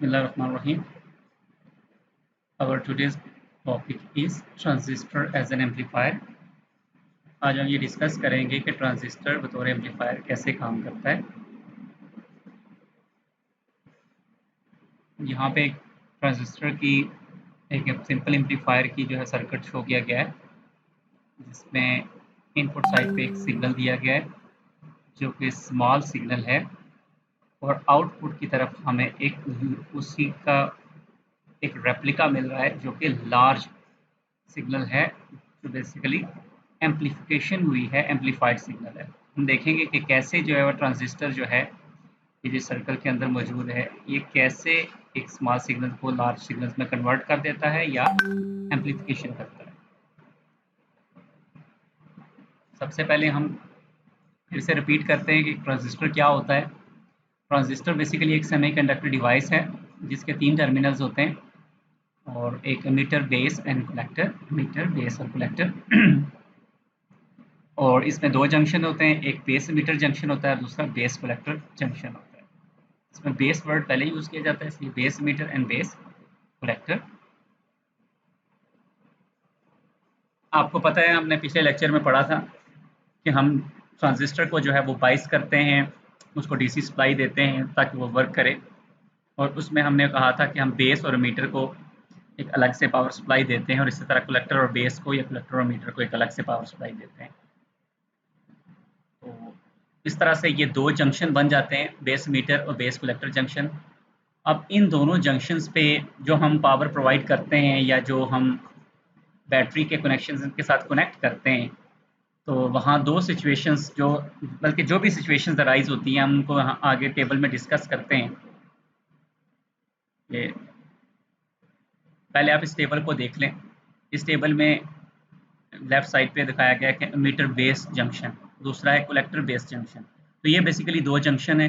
Bismillahirrahmanirrahim. Our today's topic is transistor as an amplifier. आज हम ये डिस्कस करेंगे कि ट्रांजिस्टर बतौर एम्पलीफायर कैसे काम करता है। यहाँ पे एक ट्रांजिस्टर की एक सिंपल एम्पलीफायर की जो है सर्किट शो किया गया है, जिसमें इनपुट साइड पे एक सिग्नल दिया गया है जो कि स्मॉल सिग्नल है, और आउटपुट की तरफ हमें एक उसी का एक रेप्लिका मिल रहा है जो कि लार्ज सिग्नल है, जो बेसिकली एम्पलीफिकेशन हुई है, एम्पलीफाइड सिग्नल है। हम देखेंगे कि कैसे जो है वो ट्रांजिस्टर जो है ये जो सर्कल के अंदर मौजूद है, ये कैसे एक स्मॉल सिग्नल को लार्ज सिग्नल्स में कन्वर्ट कर देता है या एम्पलीफिकेशन करता है। सबसे पहले हम फिर से रिपीट करते हैं कि ट्रांजिस्टर क्या होता है। ट्रांजिस्टर बेसिकली एक सेमीकंडक्टर डिवाइस है जिसके 3 टर्मिनल्स होते हैं, और एक emitter, base and collector, emitter, base और कलेक्टर। और इसमें 2 जंक्शन होते हैं, एक बेस एमिटर जंक्शन होता है और दूसरा बेस कलेक्टर जंक्शन होता है। इसमें बेस वर्ड पहले यूज किया जाता है, इसलिए base emitter and base collector. आपको पता है, हमने पिछले लेक्चर में पढ़ा था कि हम ट्रांजिस्टर को जो है वो बाइस करते हैं, उसको डीसी सप्लाई देते हैं ताकि वो वर्क करे, और उसमें हमने कहा था कि हम बेस और एमीटर को एक अलग से पावर सप्लाई देते हैं, और इसी तरह कलेक्टर और बेस को या कलेक्टर और एमीटर को एक अलग से पावर सप्लाई देते हैं। तो इस तरह से ये 2 जंक्शन बन जाते हैं, बेस एमीटर और बेस कलेक्टर जंक्शन। अब इन दोनों जंक्शंस पे जो हम पावर प्रोवाइड करते हैं या जो हम बैटरी के कनेक्शन के साथ कनेक्ट करते हैं, तो वहाँ 2 सिचुएशंस बल्कि जो भी सिचुएशंस अराइज होती हैं, हम उनको यहाँ आगे टेबल में डिस्कस करते हैं। ये पहले आप इस टेबल को देख लें। इस टेबल में लेफ्ट साइड पे दिखाया गया है कि एमीटर बेस जंक्शन, दूसरा है कलेक्टर बेस जंक्शन। तो ये बेसिकली 2 जंक्शन है।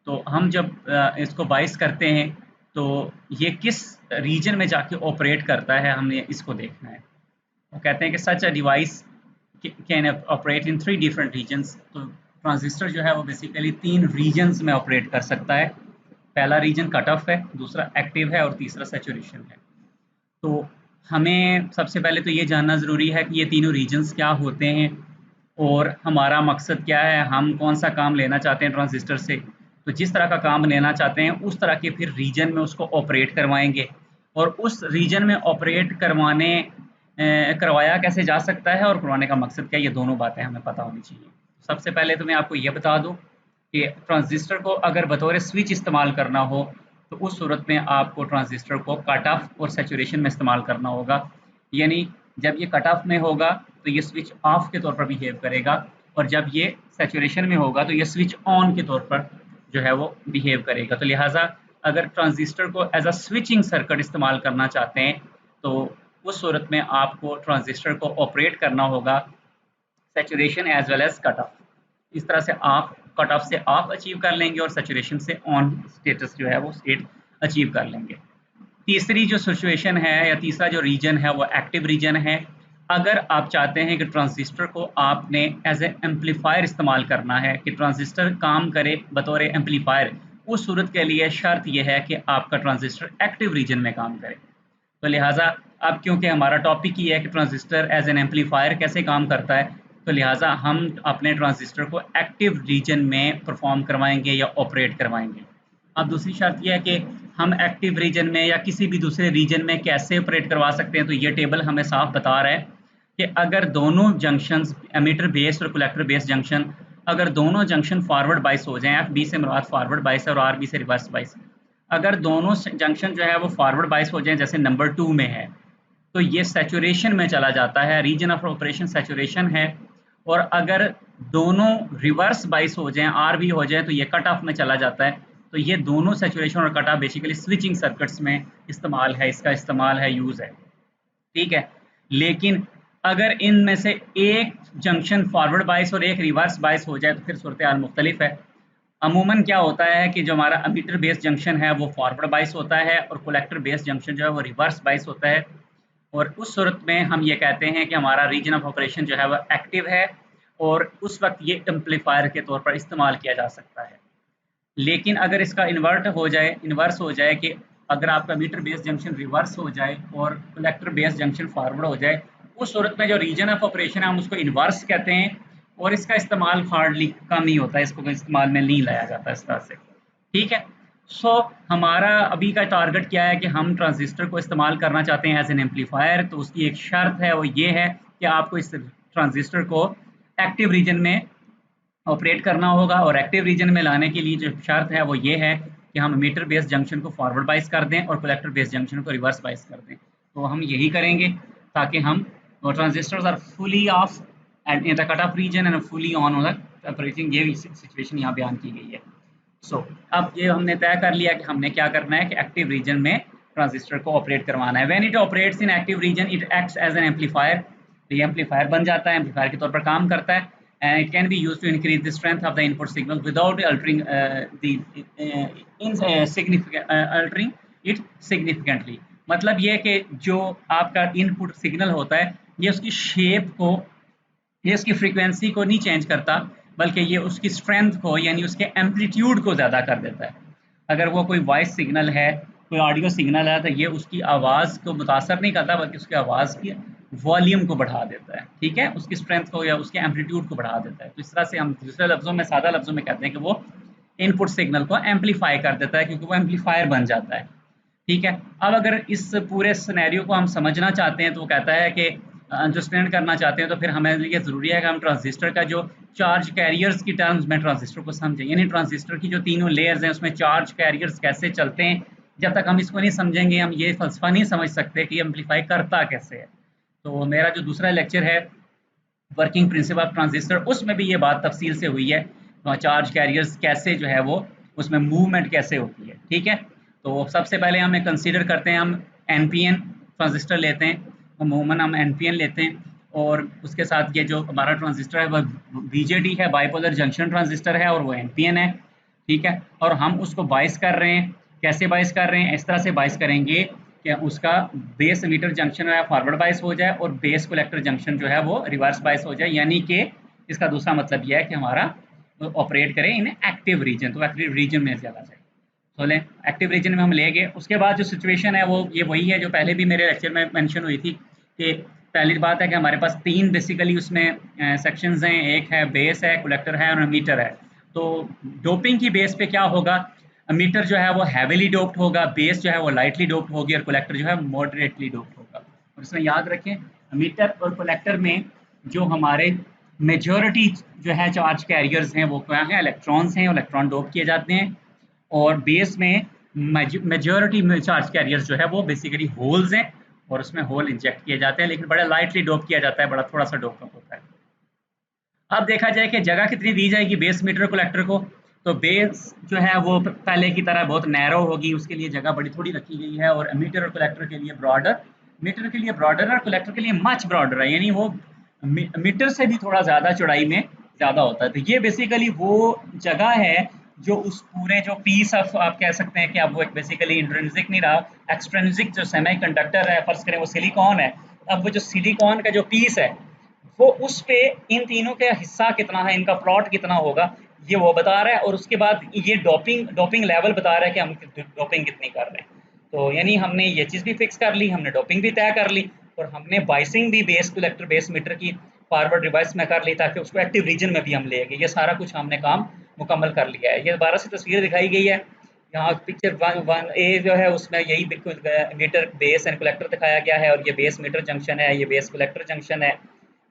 तो हम जब इसको बाइस करते हैं तो ये किस रीजन में जाके ऑपरेट करता है, हमने इसको देखना है। वो कहते हैं कि such a device can operate in 3 different regions. तो ट्रांजिस्टर जो है वो बेसिकली 3 रीजन्स में ऑपरेट कर सकता है। पहला रीजन कट ऑफ है, दूसरा एक्टिव है और तीसरा सैचुरेशन है। तो हमें सबसे पहले तो ये जानना ज़रूरी है कि ये तीनों रीजन्स क्या होते हैं और हमारा मकसद क्या है, हम कौन सा काम लेना चाहते हैं ट्रांजिस्टर से। तो जिस तरह का काम लेना चाहते हैं उस तरह के फिर रीजन में उसको ऑपरेट करवाएंगे, और उस रीजन में ऑपरेट करवाया कैसे जा सकता है और करवाने का मकसद क्या है, ये दोनों बातें हमें पता होनी चाहिए। सबसे पहले तो मैं आपको ये बता दूं कि ट्रांजिस्टर को अगर बतौर स्विच इस्तेमाल करना हो तो उस सूरत में आपको ट्रांजिस्टर को कट ऑफ और सैचुरेशन में इस्तेमाल करना होगा। यानी जब ये कट ऑफ में होगा तो ये स्विच ऑफ के तौर पर बिहेव करेगा, और जब ये सैचुरेशन में होगा तो ये स्विच ऑन के तौर पर जो है वो बिहेव करेगा। तो लिहाजा अगर ट्रांजिस्टर को एज अ स्विचिंग सर्किट इस्तेमाल करना चाहते हैं तो उस सूरत में आपको ट्रांजिस्टर को ऑपरेट करना होगा saturation as well as cut off. इस तरह से आप कट ऑफ से ऑफ अचीव कर लेंगे और सैचुरेशन से ऑन स्टेटस जो है वो स्टेट अचीव कर लेंगे। तीसरी जो सिचुएशन है या तीसरा जो रीजन है वो एक्टिव रीजन है। अगर आप चाहते हैं कि ट्रांजिस्टर को आपने एज ए एम्पलीफायर इस्तेमाल करना है, कि ट्रांजिस्टर काम करे बतौर एम्पलीफायर, उस सूरत के लिए शर्त यह है कि आपका ट्रांजिस्टर एक्टिव रीजन में काम करे। तो लिहाजा अब क्योंकि हमारा टॉपिक ही है कि ट्रांजिस्टर एज एन एम्पलीफायर कैसे काम करता है, तो लिहाजा हम अपने ट्रांजिस्टर को एक्टिव रीजन में परफॉर्म करवाएंगे या ऑपरेट करवाएंगे। अब दूसरी शर्त यह है कि हम एक्टिव रीजन में या किसी भी दूसरे रीजन में कैसे ऑपरेट करवा सकते हैं। तो ये टेबल हमें साफ बता रहा है कि अगर दोनों जंक्शंस, एमीटर बेस और कलेक्टर बेस जंक्शन, अगर दोनों जंक्शन फॉरवर्ड बाइस हो जाएं, एफ बी से मुराद फॉरवर्ड बाइस है और आर बी से रिवर्स बाइस, अगर दोनों जंक्शन जो है वो फॉरवर्ड बाइस हो जाएं जैसे नंबर 2 में है, तो ये सैचुरेशन में चला जाता है, रीजन ऑफ ऑपरेशन सैचुरेशन है। और अगर दोनों रिवर्स बाइस हो जाएं, आर भी हो जाए, तो ये कट ऑफ में चला जाता है। तो ये दोनों सैचुरेशन और cut off basically switching circuits में इस्तेमाल है, इसका इस्तेमाल है, यूज़ है, ठीक है। लेकिन अगर इनमें से एक जंक्शन फॉरवर्ड बाइस और एक रिवर्स बाइस हो जाए तो फिर सूरत हाल मुख्तलिफ है। अमूमन क्या होता है कि जो हमारा एमीटर बेस जंक्शन है वो फॉरवर्ड बाइस होता है और कलेक्टर बेस जंक्शन जो है वो रिवर्स बाइस होता है, और उस सूरत में हम ये कहते हैं कि हमारा रीजन ऑफ ऑपरेशन जो है वो एक्टिव है, और उस वक्त ये एम्पलीफायर के तौर पर इस्तेमाल किया जा सकता है। लेकिन अगर इसका इन्वर्स हो जाए कि अगर आपका मीटर बेस जंक्शन रिवर्स हो जाए और कलेक्टर बेस जंक्शन फॉरवर्ड हो जाए, उस सूरत में जो रीजन ऑफ ऑपरेशन है हम उसको इन्वर्स कहते हैं और इसका इस्तेमाल हार्डली कम ही होता है, इसको इस्तेमाल में नहीं लाया जाता इस तरह से। ठीक है। सो हमारा अभी का टारगेट क्या है कि हम ट्रांजिस्टर को इस्तेमाल करना चाहते हैं एज एन एम्पलीफायर। तो उसकी एक शर्त है, वो ये है कि आपको इस ट्रांजिस्टर को एक्टिव रीजन में ऑपरेट करना होगा और एक्टिव रीजन में लाने के लिए जो शर्त है वो ये है कि हम मीटर बेस जंक्शन को फॉरवर्ड बाइस कर दें और कलेक्टर बेस जंक्शन को रिवर्स बाइस कर दें। तो हम यही करेंगे ताकि हम transistors are fully off and in the cut off region and fully on the operating, ये सिचुएशन यहाँ बयान की गई है। अब ये हमने तय कर लिया कि हमने क्या करना है कि एक्टिव रीजन में ट्रांजिस्टर को ऑपरेट करवाना है। When it operates in active region it acts as an amplifier. तो ये एम्पलीफायर बन जाता है, एम्पलीफायर के तौर पर काम करता है। And it can be used to increase the strength of the input signal without altering it significantly. मतलब ये कि जो आपका इनपुट सिग्नल होता है ये उसकी शेप को, ये उसकी फ्रीक्वेंसी को नहीं चेंज करता, बल्कि ये उसकी स्ट्रेंथ को यानी उसके एम्पलीट्यूड को ज़्यादा कर देता है। अगर वो कोई वॉइस सिग्नल है, कोई ऑडियो सिग्नल है, तो ये उसकी आवाज़ को मुतासर नहीं करता बल्कि उसकी आवाज़ की वॉल्यूम को बढ़ा देता है। ठीक है, उसकी स्ट्रेंथ को या उसके एम्पलीट्यूड को बढ़ा देता है। तो इस तरह से हम दूसरे लफ्ज़ों में, सादा लफ्ज़ों में कहते हैं कि वो इनपुट सिग्नल को एम्पलीफाई कर देता है क्योंकि वो एम्पलीफायर बन जाता है। ठीक है। अब अगर इस पूरे सिनेरियो को हम समझना चाहते हैं तो वो कहता है कि अंडरस्टैंड करना चाहते हैं तो फिर हमें ये ज़रूरी है कि हम ट्रांजिस्टर का जो चार्ज कैरियर्स की टर्म्स में ट्रांजिस्टर को समझें। यानी ट्रांजिस्टर की जो तीनों लेयर्स हैं उसमें चार्ज कैरियर्स कैसे चलते हैं। जब तक हम इसको नहीं समझेंगे हम ये फलसफा नहीं समझ सकते कि एम्पलीफाई करता कैसे है। तो मेरा जो दूसरा लेक्चर है वर्किंग प्रिंसिपल ऑफ ट्रांजिस्टर, उसमें भी ये बात तफसील से हुई है। चार्ज कैरियर्स कैसे जो है वो उसमें मूवमेंट कैसे होती है। ठीक है। तो सबसे पहले हमें कंसीडर करते हैं, हम एनपीएन ट्रांजिस्टर लेते हैं, अमूमन हम एनपीएन लेते हैं और उसके साथ ये जो हमारा ट्रांजिस्टर है वह बीजेडी है, बाइपोलर जंक्शन ट्रांजिस्टर है और वो एनपीएन है। ठीक है। और हम उसको बाइस कर रहे हैं। कैसे बाइस कर रहे हैं? इस तरह से बाइस करेंगे कि उसका बेस मीटर जंक्शन है फॉरवर्ड बाइस हो जाए और बेस कलेक्टर जंक्शन जो है वो रिवर्स बाइस हो जाए। यानी कि इसका दूसरा मतलब यह है कि हमारा ऑपरेट करें इन एक्टिव रीजन, तो एक्टिव रीजन में ज़्यादा जाए। तो लें एक्टिव रीजन में हम ले गए। उसके बाद जो सिचुएशन है वो ये वही है जो पहले भी मेरे लेक्चर में मेंशन हुई थी कि पहली बात है कि हमारे पास तीन बेसिकली उसमें सेक्शंस हैं। एक है बेस है, कलेक्टर है और मीटर है। तो डोपिंग की बेस पे क्या होगा, मीटर जो है वो हैवीली डोप्ड होगा, बेस जो है वो लाइटली डोप्ड होगी और कलेक्टर जो है मॉडरेटली डोप्ड होगा। और इसमें याद रखें मीटर और कलेक्टर में जो हमारे मेजॉरिटी जो है चार्ज कैरियर्स हैं वो क्या हैं, इलेक्ट्रॉन्स हैं, इलेक्ट्रॉन डोप किए जाते हैं। और बेस में मेजॉरिटी में चार्ज कैरियर्स जो है वो बेसिकली होल्स हैं और उसमें होल इंजेक्ट किए जाते हैं, लेकिन बड़ा लाइटली डोप किया जाता है, बड़ा थोड़ा सा डोप होता है। अब देखा जाए कि जगह कितनी दी जाएगी बेस मीटर कलेक्टर को, तो बेस जो है वो पहले की तरह बहुत नैरो होगी, उसके लिए जगह बड़ी थोड़ी रखी गई है। और मीटर और कलेक्टर के लिए ब्रॉडर, मीटर के लिए ब्रॉडर और कलेक्टर के लिए मच ब्रॉडर है, यानी वो मीटर से भी थोड़ा ज़्यादा चौड़ाई में ज़्यादा होता है। तो ये बेसिकली वो जगह है जो उस पूरे जो पीस ऑफ, आप कह सकते हैं कि अब वो एक बेसिकली इंट्रिंसिक नहीं रहा, एक्सट्रिंसिक जो सेमीकंडक्टर है, फर्ज करें वो सिलिकॉन है। अब वो जो सिलिकॉन का जो पीस है वो उस पे इन तीनों का हिस्सा कितना है, इनका प्लॉट कितना होगा, ये वो बता रहा है। और उसके बाद ये डोपिंग डोपिंग लेवल बता रहा है कि हम डोपिंग कितनी कर रहे हैं। तो यानी हमने ये चीज़ भी फिक्स कर ली, हमने डोपिंग भी तय कर ली और हमने बाइसिंग भी बेस कलेक्टर बेस मीटर की फॉरवर्ड रिवर्स में कर ली ताकि उसको एक्टिव रीजन में भी हम ले गए। ये सारा कुछ हमने काम मुकम्मल कर लिया है। ये दोबारा से तस्वीर दिखाई गई है यहाँ पिक्चर 1 ए जो है उसमें यही बिल्कुल मीटर बेस एंड कलेक्टर दिखाया गया है और ये बेस मीटर जंक्शन है, ये बेस कलेक्टर जंक्शन है।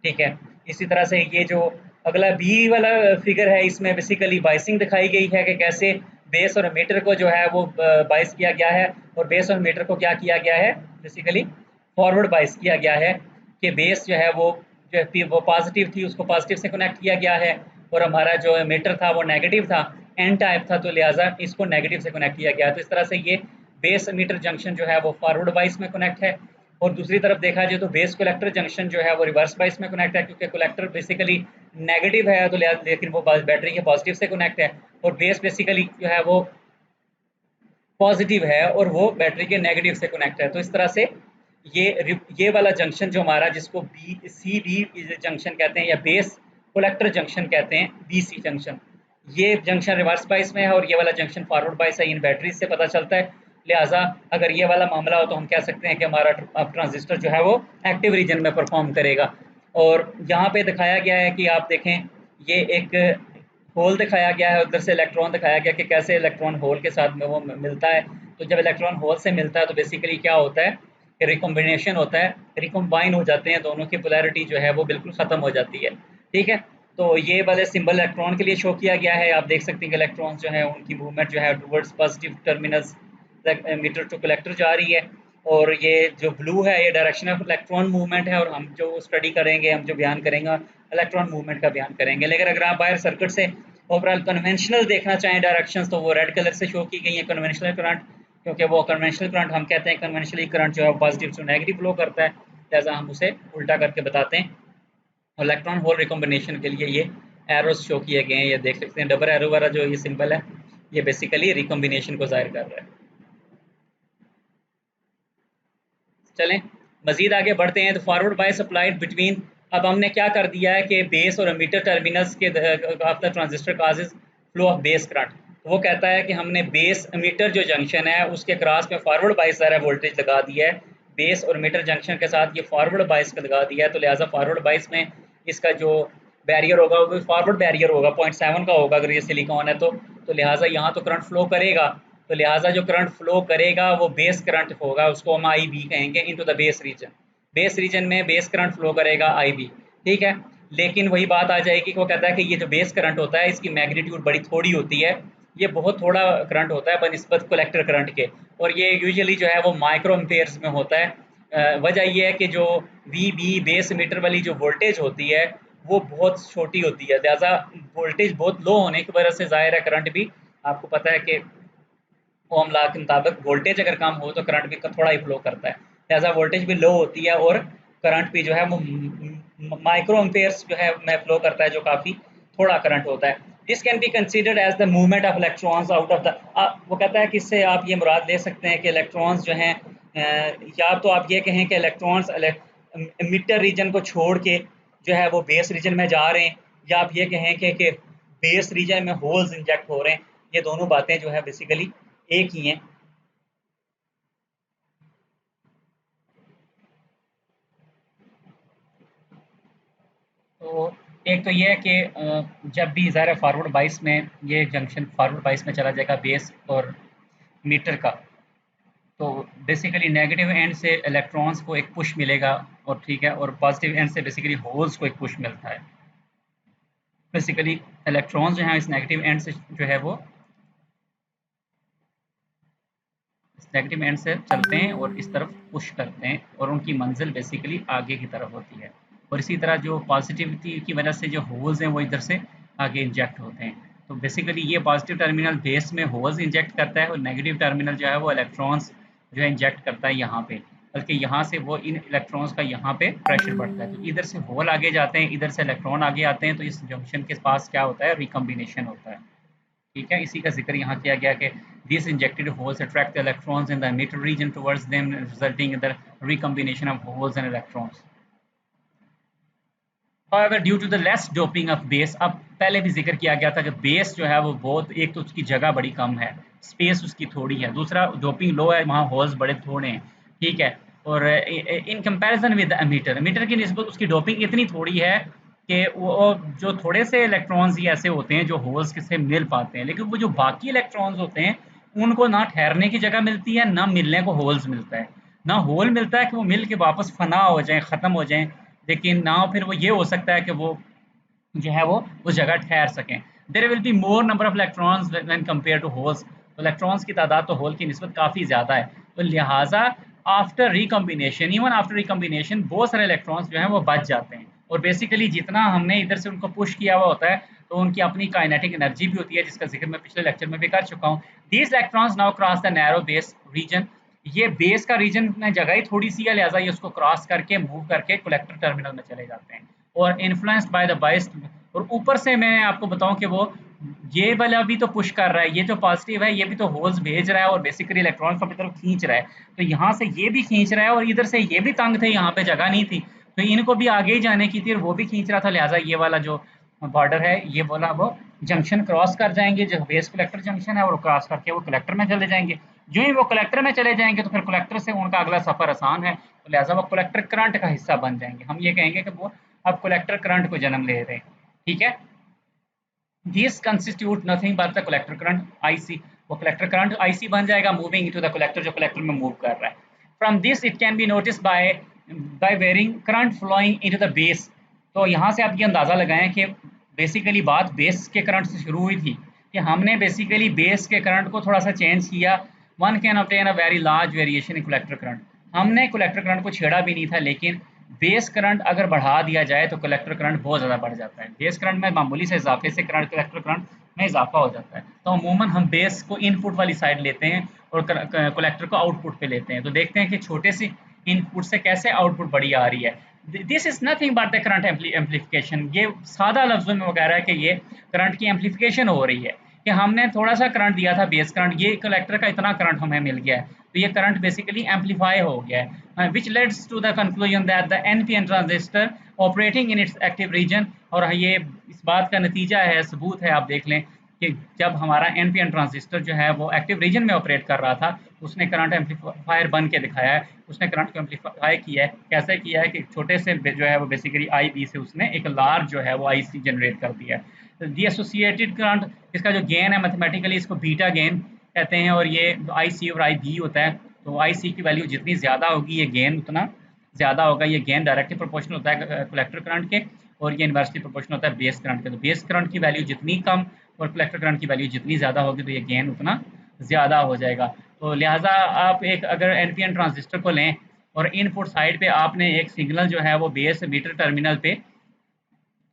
ठीक है। इसी तरह से ये जो अगला बी वाला फिगर है इसमें बेसिकली बाइसिंग दिखाई गई है कि कैसे बेस और मीटर को जो है वो बाइस किया गया है और बेस और मीटर को क्या किया गया है, बेसिकली फॉरवर्ड बाइस किया गया है कि बेस जो है वो वो पॉजिटिव थी उसको पॉजिटिव से कनेक्ट किया गया है और हमारा जो मीटर था वो नेगेटिव था, एन टाइप था, तो लिहाजा इसको नेगेटिव से कनेक्ट किया गया। तो इस तरह से ये बेस मीटर जंक्शन जो है वो फॉरवर्ड बाइस में कनेक्ट है। और दूसरी तरफ देखा जाए तो बेस कलेक्टर जंक्शन जो है वो रिवर्स बाइस में कनेक्ट है क्योंकि कलेक्टर बेसिकली नेगेटिव है तो लेकिन वो बैटरी के पॉजिटिव से कनेक्ट है और बेस बेसिकली जो है वो पॉजिटिव है और वो बैटरी के नेगेटिव से कनेक्ट है। तो इस तरह से ये वाला जंक्शन जो हमारा जिसको बी सी बी जंक्शन कहते हैं या बेस कलेक्टर जंक्शन कहते हैं, बी सी जंक्शन, ये जंक्शन रिवर्स बाइस में है और ये वाला जंक्शन फॉरवर्ड बाइस है, इन बैटरीज से पता चलता है। लिहाजा अगर ये वाला मामला हो तो हम कह सकते हैं कि हमारा ट्रांजिस्टर जो है वो एक्टिव रीजन में परफॉर्म करेगा। और यहाँ पे दिखाया गया है कि आप देखें, ये एक होल दिखाया गया है, उधर से इलेक्ट्रॉन दिखाया गया कि कैसे इलेक्ट्रॉन होल के साथ में वो मिलता है। तो जब इलेक्ट्रॉन होल से मिलता है तो बेसिकली क्या होता है कि रिकॉम्बिनेशन होता है, रिकॉम्बाइन हो जाते हैं, दोनों की पोलैरिटी जो है वो बिल्कुल ख़त्म हो जाती है। ठीक है, तो ये वाले सिंबल इलेक्ट्रॉन के लिए शो किया गया है। आप देख सकते हैं कि इलेक्ट्रॉन्स जो है उनकी मूवमेंट जो है towards positive terminals emitter to collector जा रही है। और ये जो ब्लू है ये डायरेक्शन ऑफ इलेक्ट्रॉन मूवमेंट है, और हम जो स्टडी करेंगे, हम जो बयान करेंगे इलेक्ट्रॉन मूवमेंट का बयान करेंगे। लेकिन अगर आप बाहर सर्किट से ओवरऑल कन्वेंशनल देखना चाहें डायरेक्शंस, तो वो रेड कलर से शो की गई है कन्वेंशनल करंट, क्योंकि वो कन्वेंशनल करंट हम कहते हैं कन्वेंशनली करंट जो है पॉजिटिव टू नेगेटिव फ्लो करता है, लिहाजा हम उसे उल्टा करके बताते हैं। इलेक्ट्रॉन होल रिकॉम्बिनेशन के लिए ये एरोस शो किए गए हैं, ये देख सकते हैं डबल एरो वाला जो ये सिंबल है ये बेसिकली रिकॉम्बिनेशन को जाहिर कर रहा है। चलें मजीद आगे बढ़ते हैं। तो फॉरवर्ड बायस अप्लाइड बिटवीन, अब हमने क्या कर दिया है कि बेस और एमीटर टर्मिनल्स के of the transistor causes flow of base current. तो वो कहता है कि हमने बेस एमीटर जो जंक्शन है उसके क्रॉस में फॉरवर्ड बायस सारा वोल्टेज लगा दिया है, बेस और एमीटर जंक्शन के साथ ये फॉरवर्ड बायस का लगा दिया है। तो लिहाजा फॉरवर्ड बायस में इसका जो बैरियर होगा वो फॉरवर्ड बैरियर होगा 0.7 का होगा, अगर ये सिलिकॉन है तो लिहाजा यहाँ तो करंट फ्लो करेगा। तो लिहाजा जो करंट फ्लो करेगा वो बेस करंट होगा, उसको हम आई बी कहेंगे into the base reason. Base reason में बेस करंट फ्लो करेगा आई बी। ठीक है, लेकिन वही बात आ जाएगी कि वो कहता है कि ये जो बेस करंट होता है इसकी मैग्नीट्यूड बड़ी थोड़ी होती है, ये बहुत थोड़ा करंट होता है बनिस्बत कलेक्टर करंट के, और ये यूजुअली जो है वो माइक्रो एम्पेयर्स में होता है। वजह ये है कि जो वी बी बेस मीटर वाली जो वोल्टेज होती है वो बहुत छोटी होती है, लिहाजा वोल्टेज बहुत लो होने की वजह से जाहिर है करंट भी, आपको पता है कि ओम लॉ के मुताबिक वोल्टेज अगर कम हो तो करंट भी थोड़ा ही फ्लो करता है, लिहाजा वोल्टेज भी लो होती है और करंट भी जो है वो माइक्रो एम्पेयर्स जो है में फ्लो करता है, जो काफ़ी थोड़ा करंट होता है। This can be considered as the movement of electrons out of the, वो कहता है कि इससे आप ये मुराद ले सकते हैं कि इलेक्ट्रॉन्स जो हैं, या तो आप ये कहें कि इलेक्ट्रॉन्स emitter रीजन को छोड़ के जो है वो बेस रीजन में जा रहे हैं, या आप ये कहें कि बेस रीजन में होल्स इंजेक्ट हो रहे हैं। ये दोनों बातें जो है बेसिकली एक ही हैं। तो एक तो ये है कि जब भी ज़ाहिर है फॉरवर्ड बाइस में ये जंक्शन फॉरवर्ड बाइस में चला जाएगा बेस और मीटर का, तो बेसिकली नेगेटिव एंड से इलेक्ट्रॉन्स को एक पुश मिलेगा, और ठीक है, और पॉजिटिव एंड से बेसिकली होल्स को एक पुश मिलता है। बेसिकली इलेक्ट्रॉन्स जो हैं इस नेगेटिव एंड से जो है वो इस नेगेटिव एंड से चलते हैं और इस तरफ पुश करते हैं, और उनकी मंजिल बेसिकली आगे की तरफ होती है। और इसी तरह जो पॉजिटिविटी की वजह से जो होल्स हैं वो इधर से आगे इंजेक्ट होते हैं। तो बेसिकली ये पॉजिटिव टर्मिनल बेस में होल्स इंजेक्ट करता है, और नेगेटिव टर्मिनल जो है वो इलेक्ट्रॉन्स जो है इंजेक्ट करता है यहाँ पे, बल्कि यहाँ से वो इन इलेक्ट्रॉन्स का यहाँ पे प्रेशर बढ़ता है। तो इधर से होल आगे जाते हैं, इधर से इलेक्ट्रॉन आगे आते हैं, तो इस जंक्शन के पास क्या होता है, रिकम्बिनेशन होता है। ठीक है, इसी का जिक्र यहाँ किया गया कि these injected holes attract the electrons in the emitter region towards them, resulting in the recombination of holes and electrons. However, due to the less doping of base, अब पहले भी जिक्र किया गया था कि बेस जो है वो बहुत, एक तो उसकी जगह बड़ी कम है, स्पेस उसकी थोड़ी है, दूसरा डोपिंग लो है, वहाँ होल्स बड़े थोड़े हैं। ठीक है, और in comparison with emitter, emitter की निस्बत उसकी डोपिंग इतनी थोड़ी है कि वो जो थोड़े से इलेक्ट्रॉन्स ही ऐसे होते हैं जो होल्स से मिल पाते हैं, लेकिन वो जो बाकी इलेक्ट्रॉन्स होते हैं उनको ना ठहरने की जगह मिलती है, ना मिलने को होल्स मिलता है, ना होल मिलता है कि वो मिल के वापस फना हो जाए, ख़त्म हो जाएं, लेकिन ना फिर वो ये हो सकता है कि वो जो है वो उस जगह ठहर सकें। There will be more number of electrons when compare to holes, तो इलेक्ट्रॉन्स की तादाद तो होल की निस्बत काफ़ी ज़्यादा है। तो लिहाजा after recombination, even after recombination बहुत सारे इलेक्ट्रॉन्स जो हैं वो बच जाते हैं, और बेसिकली जितना हमने इधर से उनको पुश किया हुआ होता है तो उनकी अपनी काइनेटिक एनर्जी भी होती है, जिसका जिक्र मैं पिछले लेक्चर में भी कर चुका हूँ। These electrons now cross the narrow base reason, ये बेस का रीजन में जगह ही थोड़ी सी है, लिहाजा ये उसको क्रॉस करके मूव करके कलेक्टर टर्मिनल में चले जाते हैं, और इन्फ्लुएंस्ड बाय द बायस। और ऊपर से मैं आपको बताऊं कि वो ये वाला भी तो पुश कर रहा है, ये जो पॉजिटिव है ये भी तो होल्स भेज रहा है और बेसिकली इलेक्ट्रॉन को अपनी तरफ खींच रहा है, तो यहाँ से ये भी खींच रहा है और इधर से ये भी तंग थे, यहाँ पे जगह नहीं थी, तो इनको भी आगे ही जाने की थी और वो भी खींच रहा था, लिहाजा ये वाला जो बॉर्डर है, ये बोला वो जंक्शन क्रॉस कर जाएंगे, जो बेस कलेक्टर जंक्शन है, और क्रॉस करके वो कलेक्टर में चले जाएंगे। जो ही वो कलेक्टर में चले जाएंगे तो फिर कलेक्टर से उनका अगला सफर आसान है, तो लिहाजा वो कलेक्टर करंट का हिस्सा बन जाएंगे। हम ये कहेंगे कि वो अब कलेक्टर करंट को जन्म ले रहे हैं। ठीक है, this constitute nothing but the collector current IC. वो कलेक्टर करंट आईसी बन जाएगा, मूविंग इनटू द कलेक्टर, जो कलेक्टर में मूव कर रहा है। From this it can be notice by varying current flowing into the base. तो यहाँ से आप ये अंदाज़ा लगाएं कि बेसिकली बात बेस के करंट से शुरू हुई थी, कि हमने बेसिकली बेस के करंट को थोड़ा सा चेंज किया। One can obtain a very large variation in collector current. हमने कलेक्टर करंट को छेड़ा भी नहीं था, लेकिन बेस करंट अगर बढ़ा दिया जाए तो कलेक्टर करंट बहुत ज़्यादा बढ़ जाता है। बेस करंट में मामूली से इजाफे से करंट कलेक्टर करंट में इजाफा हो जाता है। तो अमूमन हम बेस को इनपुट वाली साइड लेते हैं और कलेक्टर को आउटपुट पे लेते हैं। तो देखते हैं कि छोटे से इनपुट से कैसे आउटपुट बड़ी आ रही है। This is nothing but the current amplification. ये सादा लफ्जों में वो कह रहा है कि ये करंट की एम्पलीफिकेशन हो रही है, कि हमने थोड़ा सा करंट दिया था बेस करंट, ये कलेक्टर का इतना करंट हमें मिल गया है, तो ये करंट बेसिकली एम्पलीफाई हो गया है, which leads to the conclusion that the NPN transistor operating in its active region. और ये इस बात का नतीजा है, सबूत है, आप देख लें कि जब हमारा एनपीएन ट्रांजिस्टर जो है वो एक्टिव रीजन में ऑपरेट कर रहा था, उसने करंट एम्पलीफायर बन के दिखाया है। उसने करंट को एम्पलीफाई किया है। कैसे किया है कि छोटे से जो है वो बेसिकली आई बी से उसने एक लार्ज जो है वो आई सी जनरेट कर दिया है। दी एसोसिएटेड करंट, इसका जो गेन है मैथमेटिकली इसको बीटा गेन कहते हैं, और ये आई सी और आई बी होता है। तो आई सी की वैल्यू जितनी ज़्यादा होगी ये गेन उतना ज़्यादा होगा। ये गेन डायरेक्टली प्रोपोर्शनल होता है कलेक्टर करंट के, और ये इन्वर्सली प्रोपोर्शनल होता है बेस करंट के। तो बेस करंट की वैल्यू जितनी कम और कलेक्टर करंट की वैल्यू जितनी ज़्यादा होगी तो ये गेन उतना ज़्यादा हो जाएगा। तो लिहाजा आप एक अगर एनपीएन ट्रांजिस्टर को लें और इनपुट साइड पे आपने एक सिग्नल जो है वो बेस मीटर टर्मिनल पे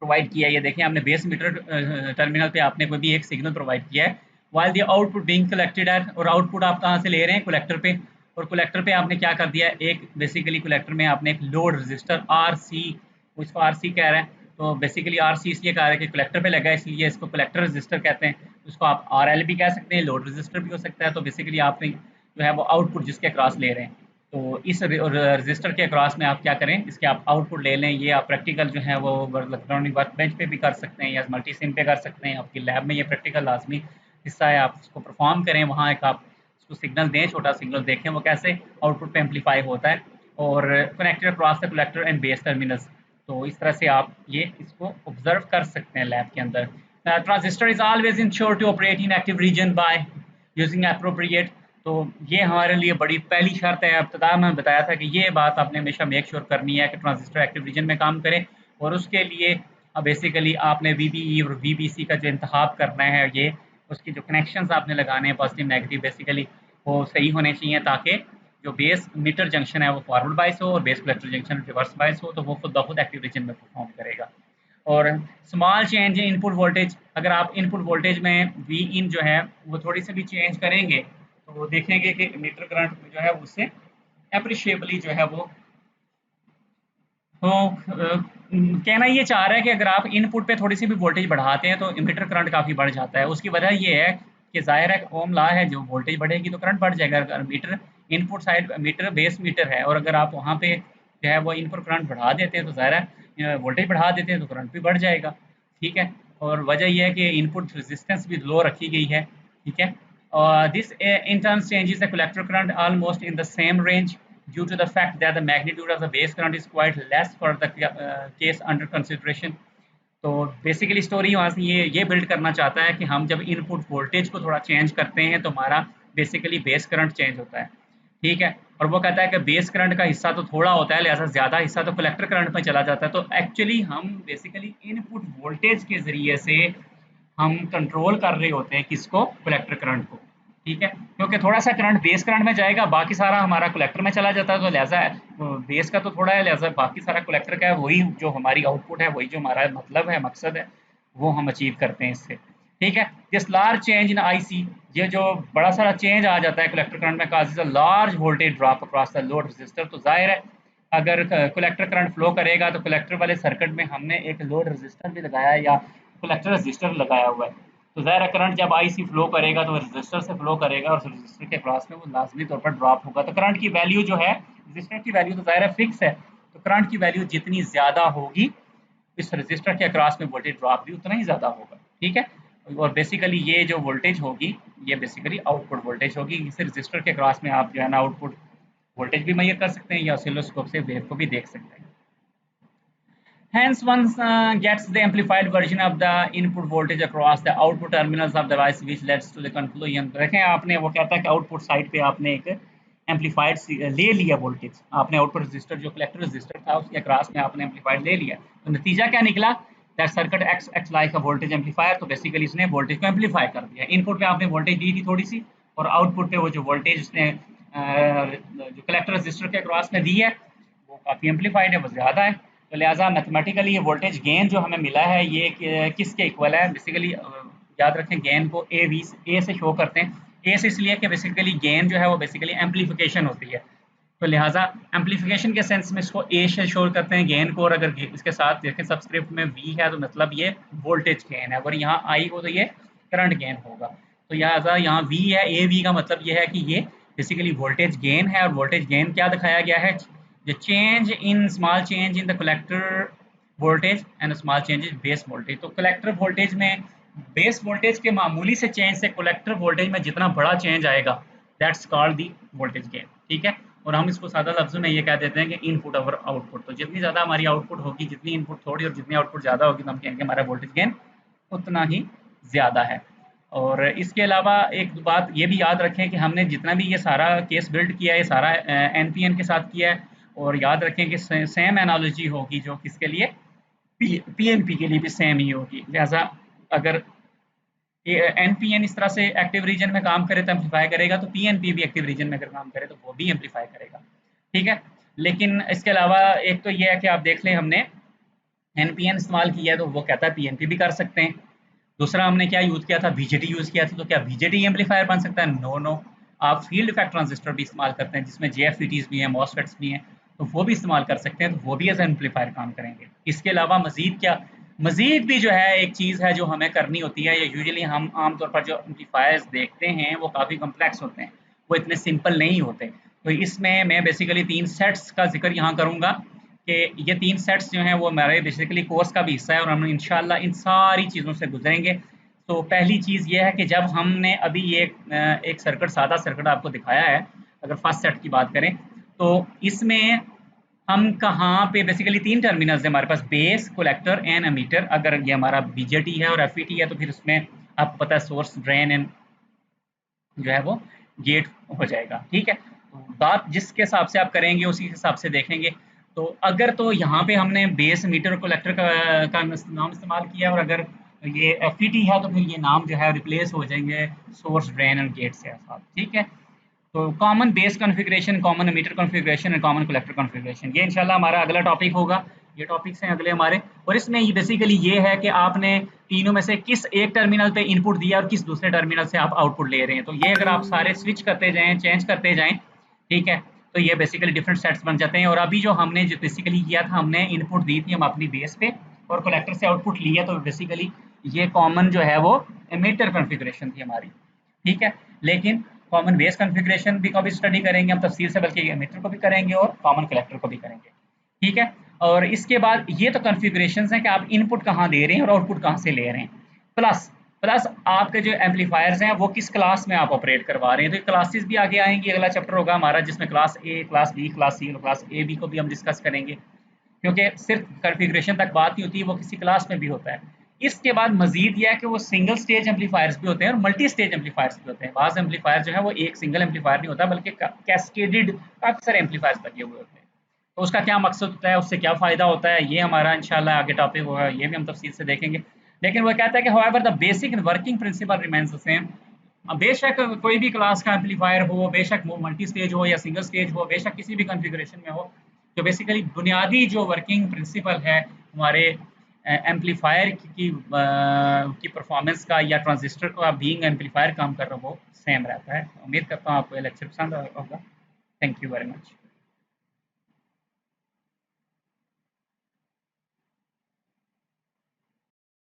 प्रोवाइड किया है। ये देखें, आपने बेस मीटर टर्मिनल पे आपने कोई भी एक सिग्नल प्रोवाइड किया है, while the output being collected at, और आउटपुट आप कहाँ से ले रहे हैं, कलेक्टर पे। और कलेक्टर पे आपने क्या कर दिया है, एक बेसिकली कलेक्टर में आपने एक लोड रजिस्टर आर सी, उसको आर सी कह रहे हैं। तो बेसिकली आर सी इसलिए कह रहे हैं कि कलेक्टर पे लगा है, इसलिए इसको कलेक्टर रजिस्टर कहते हैं। उसको आप आर एल भी कह सकते हैं, लोड रजिस्टर भी हो सकता है। तो बेसिकली आपने जो है वो आउटपुट जिसके क्रॉस ले रहे हैं, तो इस रजिस्टर के अक्रॉस में आप क्या करें, इसके आप आउटपुट ले लें। ये आप प्रैक्टिकल जो है वो इलेक्ट्रॉनिक वर्क बेंच पे भी कर सकते हैं या मल्टी सिम पे कर सकते हैं। आपकी लैब में ये प्रैक्टिकल लाजमी हिस्सा है, आप उसको परफॉर्म करें। वहाँ एक आप उसको सिग्नल दें, छोटा सिग्नल, देखें वो कैसे आउटपुट पे एम्पलीफाई होता है, और connected across the collector and base terminals. तो इस तरह से आप ये इसको ऑब्जर्व कर सकते हैं लैब के अंदर। Transistor is always ensure to operate in active region by using appropriate. तो ये हमारे लिए बड़ी पहली शर्त है। इब्तिदा में बताया था कि ये बात आपने हमेशा मेक श्योर करनी है कि ट्रांजिस्टर एक्टिव रीजन में काम करे, और उसके लिए बेसिकली आपने वीबीई और वीबीसी का जो इंतखाब करना है, ये उसकी जो कनेक्शंस आपने लगाने हैं पॉजिटिव नेगेटिव बेसिकली वो सही होने चाहिए, ताकि जो बेस मीटर जंक्शन है वो फॉरवर्ड बाइस हो और base collector junction reverse bias हो, तो वो खुद ब खुद एक्टिव रीजन में परफॉर्म करेगा। और small change in input voltage, अगर आप इनपुट वोल्टेज में वी इन जो है वो थोड़ी सी भी चेंज करेंगे तो वो देखेंगे कि मीटर करंट जो है उससे अप्रिशिएबली जो है वो तो कहना ये चाह रहा है कि अगर आप इनपुट पे थोड़ी सी भी वोल्टेज बढ़ाते हैं तो इमीटर करंट काफ़ी बढ़ जाता है। उसकी वजह ये है कि ज़ाहिर है ओम लॉ है, जो वोल्टेज बढ़ेगी तो करंट बढ़ जाएगा। अगर emitter input side emitter base emitter है और अगर आप वहाँ पे जो है वो इनपुट करंट बढ़ा देते हैं तो ज़ाहिर है वोल्टेज बढ़ा देते हैं तो करंट भी बढ़ जाएगा। ठीक है, और वजह यह है कि इनपुट रेजिस्टेंस भी लो रखी गई है। ठीक है, this in turn changes the collector current almost in the same range due to the fact that the magnitude of the base current is quite less for the case under consideration. तो basically story वहाँ से ये build करना चाहता है कि हम जब इनपुट वोल्टेज को थोड़ा चेंज करते हैं तो हमारा बेसिकली बेस करंट चेंज होता है। ठीक है, और वो कहता है कि बेस करंट का हिस्सा तो थोड़ा होता है, लिहाजा ज़्यादा हिस्सा तो कलेक्टर करंट में चला जाता है। तो एक्चुअली हम बेसिकली इनपुट वोल्टेज के ज़रिए से हम कंट्रोल कर रहे होते हैं किसको, कलेक्टर करंट को। ठीक है, क्योंकि थोड़ा सा करंट बेस करंट में जाएगा, बाकी सारा हमारा कलेक्टर में चला जाता है। तो लिहाजा बेस का तो थोड़ा है, लिहाजा बाकी सारा कलेक्टर का है, वही जो हमारी आउटपुट है, वही जो हमारा मतलब है, मकसद है, वो हम अचीव करते हैं इससे। ठीक है, this large change in IC, ये जो बड़ा सारा चेंज आ जाता है कलेक्टर करंट में, causes a large voltage drop across the load register. तो जाहिर है अगर कलेक्टर करंट फ्लो करेगा तो कलेक्टर वाले सर्किट में हमने एक लोड रजिस्टर भी लगाया है या कलेक्टर रजिस्टर लगाया हुआ है। तो ज़ाहिर है करंट जब आईसी फ्लो करेगा तो रजिस्टर से फ्लो करेगा और रजिस्टर के क्रॉस में वो लाजमी तौर पर ड्रॉप होगा। तो करंट की वैल्यू जो है, रजिस्टर की वैल्यू तो ज़ाहिर है फिक्स है, तो करंट की वैल्यू जितनी ज़्यादा होगी इस रजिस्टर के अक्रॉस में वोल्टेज ड्रॉप भी उतना ही ज़्यादा होगा, ठीक है। और बेसिकली ये जो वोल्टेज होगी ये बेसिकली आउटपुट वोल्टेज होगी। इस रजिस्टर के क्रॉस में आप जो है ना आउटपुट वोल्टेज भी मेजर कर सकते हैं या ऑसिलोस्कोप से वेव को भी देख सकते हैं। Hence, one gets the amplified version of the input voltage across the output terminals of the device, which leads to the conclusion. देखें आपने वो कहता है कि आउटपुट साइड पे आपने एक एम्पलीफाइड ले लिया वोल्टेज, आपने आउटपुट रजिस्टर जो कलेक्टर रजिस्टर था उसके अक्रॉस में आपने एम्पलीफाइड ले लिया, तो नतीजा क्या निकला? That circuit act like a voltage amplifier. तो बेसिकली इसने वोल्टेज को एम्पलीफाई कर दिया। इनपुट पे आपने वोल्टेज दी थी थोड़ी सी, और आउटपुट पे वो जो वोल्टेज उसने जो कलेक्टर रजिस्टर के अक्रॉस में दी है वो काफ़ी एम्पलीफाइड है, वो ज़्यादा है। तो लिहाजा मैथमेटिकली ये वोल्टेज गेन जो हमें मिला है ये किसके इक्वल है? बेसिकली याद रखें गेन को ए से शो करते हैं। ए से इसलिए कि बेसिकली गेन जो है वो बेसिकली एम्पलीफिकेशन होती है, तो लिहाजा एम्पलीफिकेशन के सेंस में इसको ए से शो करते हैं गेन को। और अगर इसके साथ देखें सबस्क्रिप्ट में वी है तो मतलब ये वोल्टेज गेन है, अगर यहाँ आई हो तो ये करंट गेन होगा। तो लिहाजा यहाँ वी है, ए वी का मतलब ये है कि ये बेसिकली वोल्टेज गेन है। और वोल्टेज गेन क्या दिखाया गया है? the change in small change in the collector voltage and small change in base voltage। तो कलेक्टर वोल्टेज में बेस वोल्टेज के मामूली से चेंज से कलेक्टर वोल्टेज में जितना बड़ा चेंज आएगा that's called the voltage gain, ठीक है। और हम इसको सादा लफ्ज़ों में ये कह देते हैं कि इनपुट ओवर आउटपुट। तो जितनी ज़्यादा हमारी आउटपुट होगी, जितनी इनपुट थोड़ी और जितनी आउटपुट ज़्यादा होगी, तो हम कहेंगे हमारा वोल्टेज गेन उतना ही ज़्यादा है। और इसके अलावा एक बात ये भी याद रखें कि हमने जितना भी ये सारा केस बिल्ड किया है, ये सारा एनपीएन के साथ किया है। और याद रखें कि सेम एनालॉजी होगी जो किसके लिए, पीएनपी के लिए भी सेम ही होगी। लिहाजा अगर एनपीएन इस तरह से एक्टिव रीजन में काम करे तो एम्पलीफाई करेगा, तो पीएनपी भी एक्टिव रीजन में अगर काम करे तो वो भी एम्पलीफाई करेगा, ठीक है। लेकिन इसके अलावा एक तो ये है कि आप देख लें हमने एनपीएन इस्तेमाल किया है तो वो कहता है पीएनपी भी कर सकते हैं। दूसरा हमने क्या यूज़ किया था? बीजेटी यूज़ किया था। तो क्या बीजेटी एम्पलीफायर बन सकता है? No no. आप फील्ड इफेक्ट ट्रांजिस्टर भी इस्तेमाल करते हैं जिसमें जेएफईटीज भी हैं, मॉसफेट्स भी हैं, तो वो भी इस्तेमाल कर सकते हैं, तो वो भी एज एम्पलीफायर काम करेंगे। इसके अलावा मजीद क्या, मजीद भी जो है एक चीज़ है जो हमें करनी होती है, या यूजुअली हम आमतौर पर जो एम्पलीफायर्स देखते हैं वो काफ़ी कम्प्लेक्स होते हैं, वो इतने सिंपल नहीं होते। तो इसमें मैं बेसिकली 3 सेट्स का जिक्र यहाँ करूँगा कि ये 3 सेट्स जो हैं वो हमारे बेसिकली कोर्स का भी हिस्सा है और हम इंशाल्लाह इन सारी चीज़ों से गुजरेंगे। तो पहली चीज़ ये है कि जब हमने अभी ये एक सर्किट, सादा सर्किट आपको दिखाया है, अगर फर्स्ट सेट की बात करें तो इसमें हम कहाँ पे बेसिकली 3 टर्मिनल्स हैं हमारे पास, बेस, कलेक्टर एंड एमीटर। अगर ये हमारा बीजेटी है और एफईटी है तो फिर उसमें आपको पता है सोर्स, ड्रेन एंड जो है वो गेट हो जाएगा, ठीक है। तो बात जिसके हिसाब से आप करेंगे उसी हिसाब से देखेंगे। तो अगर तो यहाँ पे हमने बेस, मीटर और कलेक्टर का नाम इस्तेमाल किया, और अगर ये एफईटी है तो फिर ये नाम जो है रिप्लेस हो जाएंगे सोर्स, ड्रेन और गेट से साथ, ठीक है। तो common base configuration, common emitter configuration और कॉमन कलेक्टर कॉन्फ़िगरेशन, ये इंशाल्लाह हमारा अगला टॉपिक होगा। ये टॉपिक्स हैं अगले हमारे, और इसमें ये बेसिकली ये है कि आपने तीनों में से किस एक टर्मिनल पे इनपुट दिया और किस दूसरे टर्मिनल से आप आउटपुट ले रहे हैं। तो ये अगर आप सारे स्विच करते जाएँ, चेंज करते जाएँ, ठीक है, तो ये बेसिकली डिफरेंट सेट्स बन जाते हैं। और अभी जो हमने जो बेसिकली किया था, हमने इनपुट दी थी हम अपनी बेस पे और कलेक्टर से आउटपुट लिया, तो बेसिकली ये कॉमन जो है वो एमिटर कॉन्फ़िगरेशन थी हमारी, ठीक है। लेकिन कॉमन बेस कॉन्फ़िगरेशन भी का भी स्टडी करेंगे हम तफसील से, बल्कि एमिटर को भी करेंगे और कॉमन कलेक्टर को भी करेंगे, ठीक है। और इसके बाद ये तो कॉन्फ़िगरेशंस हैं कि आप इनपुट कहाँ दे रहे हैं और आउटपुट कहाँ से ले रहे हैं। प्लस प्लस आपके जो एम्पलीफायर्स हैं वो किस क्लास में आप ऑपरेट करवा रहे हैं। तो ये क्लासेस भी आगे आएंगी, अगला चैप्टर होगा हमारा जिसमें class A, class B, class C और क्लास ए बी को भी हम डिस्कस करेंगे, क्योंकि सिर्फ कॉन्फ़िगरेशन तक बात नहीं होती, वो किसी क्लास में भी होता है। इसके बाद मजीद यह है कि वो सिंगल स्टेज एम्पलीफायर्स भी होते हैं और मल्टी स्टेज एम्पलीफायर्स भी होते हैं। बाज़ एम्पलीफायर जो है वो एक सिंगल एम्पलीफायर नहीं होता, बल्कि कैस्केडेड काफ़ी सारे एम्पलीफायर्स लगे हुए होते हैं। तो उसका क्या मकसद होता है, उससे क्या फ़ायदा होता है, ये हमारा इंशाल्लाह आगे टॉपिक होगा, ये भी हम तफसील से देखेंगे। लेकिन वो कहता है कि however the basic working principle remains the same. बेशक कोई भी क्लास का एम्पलीफायर हो, बेशक वो मल्टी स्टेज हो या सिंगल स्टेज हो, बेशक किसी भी कॉन्फ़िगरेशन में हो, तो बेसिकली बुनियादी जो वर्किंग प्रिंसिपल है हमारे एम्पलीफायर की परफॉर्मेंस का या ट्रांजिस्टर का बीइंग एम्पलीफायर काम कर रहा हो, वो सेम रहता है। उम्मीद करता हूँ आपको ये लेक्चर पसंद होगा। Thank you very much.